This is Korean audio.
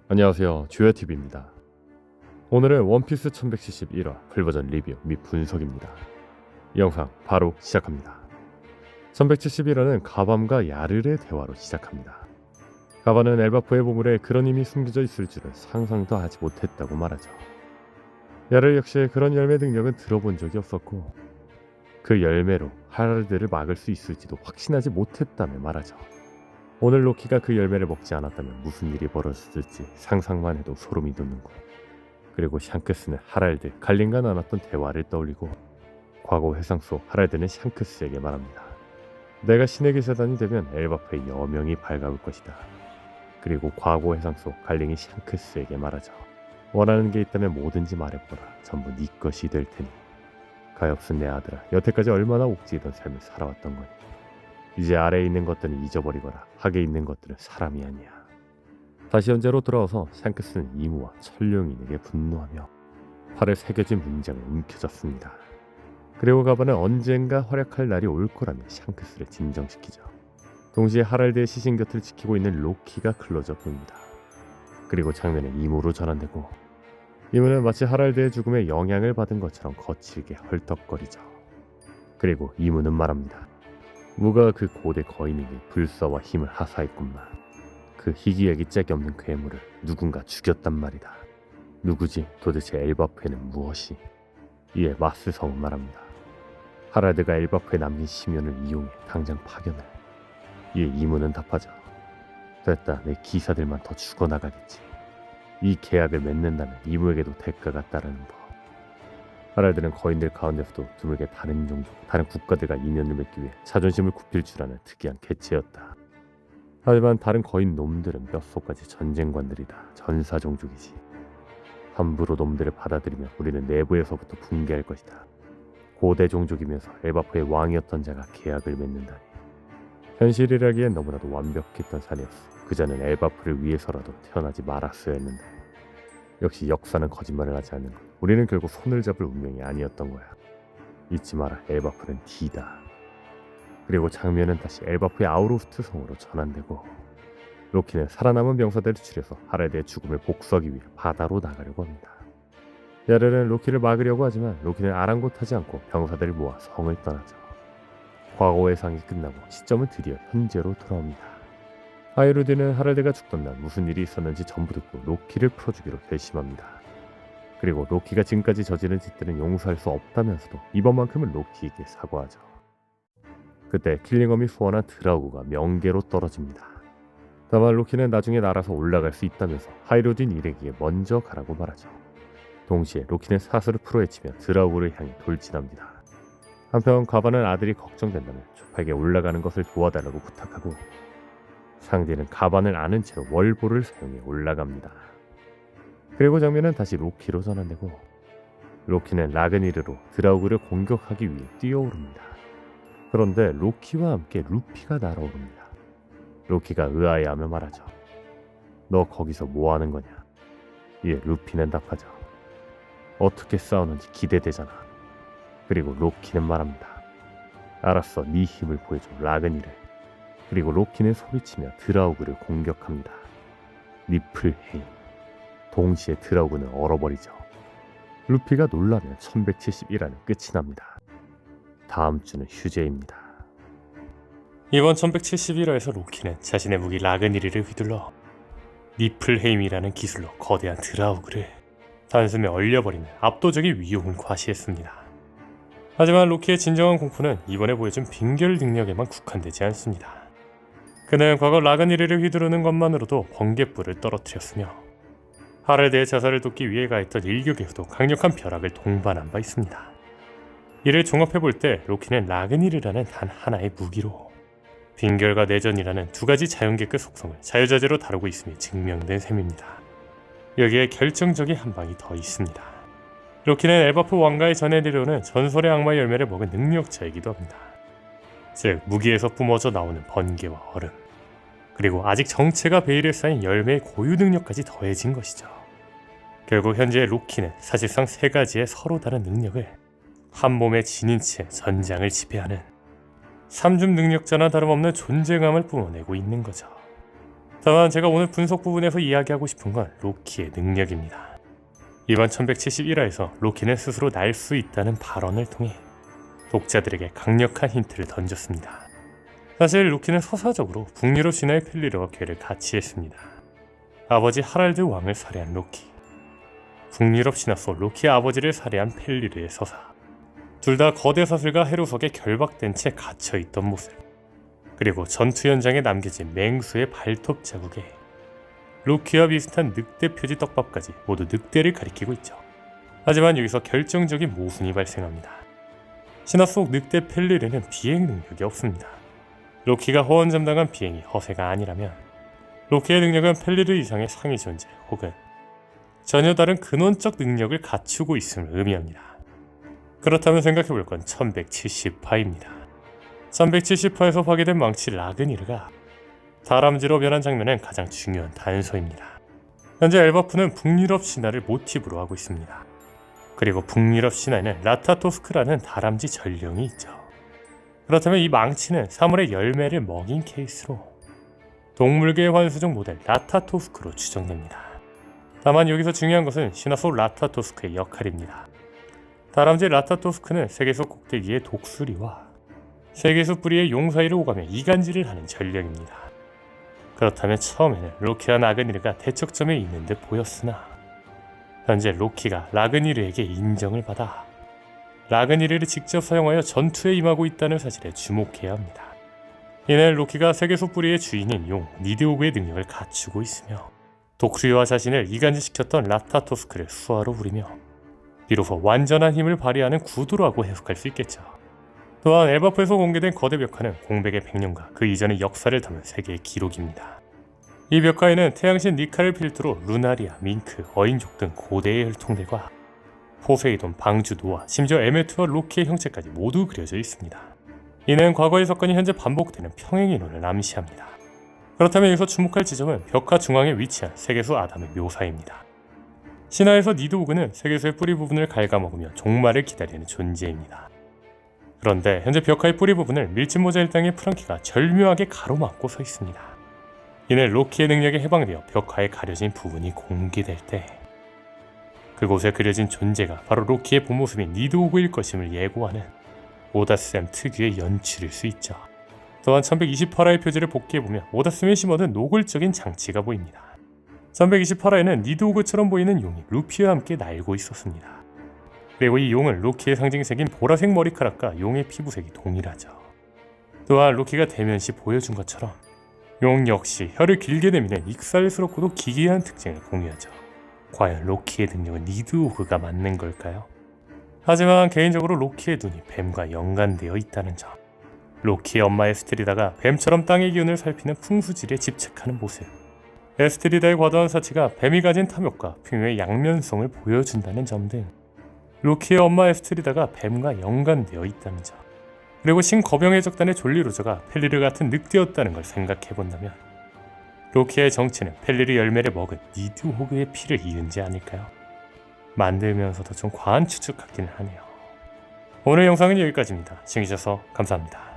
안녕하세요, 주야TV입니다. 오늘은 원피스 1171화 풀버전 리뷰 및 분석입니다. 이 영상 바로 시작합니다. 1171화는 가밤과 야르의 대화로 시작합니다. 가밤은 엘바프의 보물에 그런 힘이 숨겨져 있을 줄은 상상도 하지 못했다고 말하죠. 야르 역시 그런 열매 능력은 들어본 적이 없었고 그 열매로 하랄드를 막을 수 있을지도 확신하지 못했다며 말하죠. 오늘 로키가 그 열매를 먹지 않았다면 무슨 일이 벌어졌을지 상상만 해도 소름이 돋는군. 그리고 샹크스는 하랄드, 갈린과 나눴던 대화를 떠올리고 과거 회상 속 하랄드는 샹크스에게 말합니다. 내가 신의 기사단이 되면 엘바프의 여명이 밝아올 것이다. 그리고 과거 회상 속 갈린이 샹크스에게 말하죠. 원하는 게 있다면 뭐든지 말해보라. 전부 네 것이 될 테니. 가엾은 내 아들아, 여태까지 얼마나 옥지이던 삶을 살아왔던 거니. 이제 아래에 있는 것들은 잊어버리거라. 하게 있는 것들은 사람이 아니야. 다시 현재로 돌아와서 샹크스는 이무와 천룡인에게 분노하며 팔에 새겨진 문장을 움켜졌습니다. 그리고 가바는 언젠가 활약할 날이 올 거라며 샹크스를 진정시키죠. 동시에 하랄드의 시신 곁을 지키고 있는 로키가 클로즈업 됩니다. 그리고 장면은 이무로 전환되고 이무는 마치 하랄드의 죽음에 영향을 받은 것처럼 거칠게 헐떡거리죠. 그리고 이무는 말합니다. 무가 그 고대 거인에게 불사와 힘을 하사했건만 그 희귀하기 짝이 없는 괴물을 누군가 죽였단 말이다. 누구지? 도대체 엘바프에는 무엇이? 이에 마스성은 말합니다. 하랄드가 엘바프에 남긴 심연을 이용해 당장 파견을. 이에 이무는 답하죠. 됐다. 내 기사들만 더 죽어나가겠지. 이 계약을 맺는다면 이무에게도 대가가 따르는 법. 하랄드는 거인들 가운데서도 드물게 다른 종족, 다른 국가들과 인연을 맺기 위해 자존심을 굽힐 줄 아는 특이한 개체였다. 하지만 다른 거인 놈들은 뼛속까지 전쟁관들이다. 전사 종족이지. 함부로 놈들을 받아들이면 우리는 내부에서부터 붕괴할 것이다. 고대 종족이면서 엘바프의 왕이었던 자가 계약을 맺는다니. 현실이라기엔 너무나도 완벽했던 사내였어. 그자는 엘바프를 위해서라도 태어나지 말았어야 했는데. 역시 역사는 거짓말을 하지 않는 것. 우리는 결국 손을 잡을 운명이 아니었던 거야. 잊지 마라. 엘바프는 D다. 그리고 장면은 다시 엘바프의 아우로스트 성으로 전환되고 로키는 살아남은 병사들을 추려서 하랄드의 죽음을 복수하기 위해 바다로 나가려고 합니다. 야르는 로키를 막으려고 하지만 로키는 아랑곳하지 않고 병사들을 모아 성을 떠나죠. 과거의 상이 끝나고 시점은 드디어 현재로 돌아옵니다. 하이루드는 하랄드가 죽던 날 무슨 일이 있었는지 전부 듣고 로키를 풀어주기로 결심합니다. 그리고 로키가 지금까지 저지른 짓들은 용서할 수 없다면서도 이번만큼은 로키에게 사과하죠. 그때 킬링엄이 후원한 드라우그가 명계로 떨어집니다. 다만 로키는 나중에 날아서 올라갈 수 있다면서 하이루드인 일에게 먼저 가라고 말하죠. 동시에 로키는 사슬을 풀어헤치며 드라우그를 향해 돌진합니다. 한편 가바는 아들이 걱정된다며 조파에게 올라가는 것을 도와달라고 부탁하고 상대는 가반을 아는 채로 월보를 사용해 올라갑니다. 그리고 장면은 다시 로키로 전환되고 로키는 라그니르로 드라우그를 공격하기 위해 뛰어오릅니다. 그런데 로키와 함께 루피가 날아오릅니다. 로키가 의아해하며 말하죠. 너 거기서 뭐하는 거냐? 이에 루피는 답하죠. 어떻게 싸우는지 기대되잖아. 그리고 로키는 말합니다. 알았어, 네 힘을 보여줘, 라그니르. 그리고 로키는 소리치며 드라우그를 공격합니다. 니플헤임. 동시에 드라우그는 얼어버리죠. 루피가 놀라며 1171화는 끝이 납니다. 다음 주는 휴재입니다. 이번 1171화에서 로키는 자신의 무기 라그니르를 휘둘러 니플헤임이라는 기술로 거대한 드라우그를 단숨에 얼려버리는 압도적인 위용을 과시했습니다. 하지만 로키의 진정한 공포는 이번에 보여준 빙결 능력에만 국한되지 않습니다. 그는 과거 라그니르를 휘두르는 것만으로도 번갯불을 떨어뜨렸으며 하랄드의 자살을 돕기 위해 가했던 일격에서도 강력한 벼락을 동반한 바 있습니다. 이를 종합해볼 때 로키는 라그니르라는 단 하나의 무기로 빙결과 내전이라는 두 가지 자연계급 속성을 자유자재로 다루고 있음이 증명된 셈입니다. 여기에 결정적인 한 방이 더 있습니다. 로키는 엘바프 왕가에 전해내려오는 전설의 악마의 열매를 먹은 능력자이기도 합니다. 즉 무기에서 뿜어져 나오는 번개와 얼음, 그리고 아직 정체가 베일에 쌓인 열매의 고유 능력까지 더해진 것이죠. 결국 현재 로키는 사실상 세 가지의 서로 다른 능력을 한 몸에 지닌 채 전장을 지배하는 삼중 능력자나 다름없는 존재감을 뿜어내고 있는 거죠. 다만 제가 오늘 분석 부분에서 이야기하고 싶은 건 로키의 능력입니다. 이번 1171화에서 로키는 스스로 날 수 있다는 발언을 통해 독자들에게 강력한 힌트를 던졌습니다. 사실 로키는 서사적으로 북유럽 신화의 펠리르와 궤를 같이 했습니다. 아버지 하랄드 왕을 살해한 로키, 북유럽 신화 속 로키의 아버지를 살해한 펠리르의 서사, 둘 다 거대 사슬과 해로석에 결박된 채 갇혀있던 모습, 그리고 전투 현장에 남겨진 맹수의 발톱 자국에 로키와 비슷한 늑대 표지 떡밥까지 모두 늑대를 가리키고 있죠. 하지만 여기서 결정적인 모순이 발생합니다. 신화 속 늑대 펠리르는 비행 능력이 없습니다. 로키가 호언장담한 비행이 허세가 아니라면 로키의 능력은 펠리르 이상의 상위 존재 혹은 전혀 다른 근원적 능력을 갖추고 있음을 의미합니다. 그렇다면 생각해볼 건 1170화입니다. 1170화에서 파괴된 망치 라그니르가 다람쥐로 변한 장면은 가장 중요한 단서입니다. 현재 엘바프는 북유럽 신화를 모티브로 하고 있습니다. 그리고 북유럽 신화에는 라타토스크라는 다람쥐 전령이 있죠. 그렇다면 이 망치는 사물의 열매를 먹인 케이스로 동물계의 환수종 모델 라타토스크로 추정됩니다. 다만 여기서 중요한 것은 신화 속 라타토스크의 역할입니다. 다람쥐 라타토스크는 세계수 꼭대기의 독수리와 세계수 뿌리의 용 사이를 오가며 이간질을 하는 전령입니다. 그렇다면 처음에는 로키와 라그니르가 대척점에 있는 듯 보였으나 현재 로키가 라그니르에게 인정을 받아 라그니르를 직접 사용하여 전투에 임하고 있다는 사실에 주목해야 합니다. 이는 로키가 세계수 뿌리의 주인인 용 니드오그의 능력을 갖추고 있으며 독수리와 자신을 이간질시켰던 라타토스크를 수하로 부리며 비로소 완전한 힘을 발휘하는 구도라고 해석할 수 있겠죠. 또한 엘바프에서 공개된 거대 벽화는 공백의 100년과 그 이전의 역사를 담은 세계의 기록입니다. 이 벽화에는 태양신 니카를 필두로 루나리아, 밍크, 어인족 등 고대의 혈통들과 포세이돈, 방주, 노아, 심지어 에메트와 로키의 형체까지 모두 그려져 있습니다. 이는 과거의 사건이 현재 반복되는 평행이론을 암시합니다. 그렇다면 여기서 주목할 지점은 벽화 중앙에 위치한 세계수 아담의 묘사입니다. 신화에서 니드오그는 세계수의 뿌리 부분을 갉아먹으며 종말을 기다리는 존재입니다. 그런데 현재 벽화의 뿌리 부분을 밀짚모자 일당의 프랑키가 절묘하게 가로막고 서 있습니다. 이는 로키의 능력에 해방되어 벽화에 가려진 부분이 공개될 때 그곳에 그려진 존재가 바로 로키의 본모습인 니드오그일 것임을 예고하는 오다쌤 특유의 연출일 수 있죠. 또한 1128화의 표지를 복귀해보면 오다쌤이 심어둔 노골적인 장치가 보입니다. 1128화에는 니드오그처럼 보이는 용이 루피와 함께 날고 있었습니다. 그리고 이 용은 로키의 상징색인 보라색 머리카락과 용의 피부색이 동일하죠. 또한 로키가 대면시 보여준 것처럼 용 역시 혀를 길게 내미는 익살스럽고도 기괴한 특징을 공유하죠. 과연 로키의 능력은 니드오그가 맞는 걸까요? 하지만 개인적으로 로키의 눈이 뱀과 연관되어 있다는 점, 로키의 엄마 에스트리다가 뱀처럼 땅의 기운을 살피는 풍수질에 집착하는 모습, 에스트리다의 과도한 사치가 뱀이 가진 탐욕과 풍요의 양면성을 보여준다는 점 등 로키의 엄마 에스트리다가 뱀과 연관되어 있다는 점, 그리고 신거병의 적단의 졸리로저가 펠리르 같은 늑대였다는 걸 생각해본다면 로키의 정체는 펠리르 열매를 먹은 니드호그의 피를 이은지 아닐까요? 만들면서도 좀 과한 추측 같기는 하네요. 오늘 영상은 여기까지입니다. 시청해주셔서 감사합니다.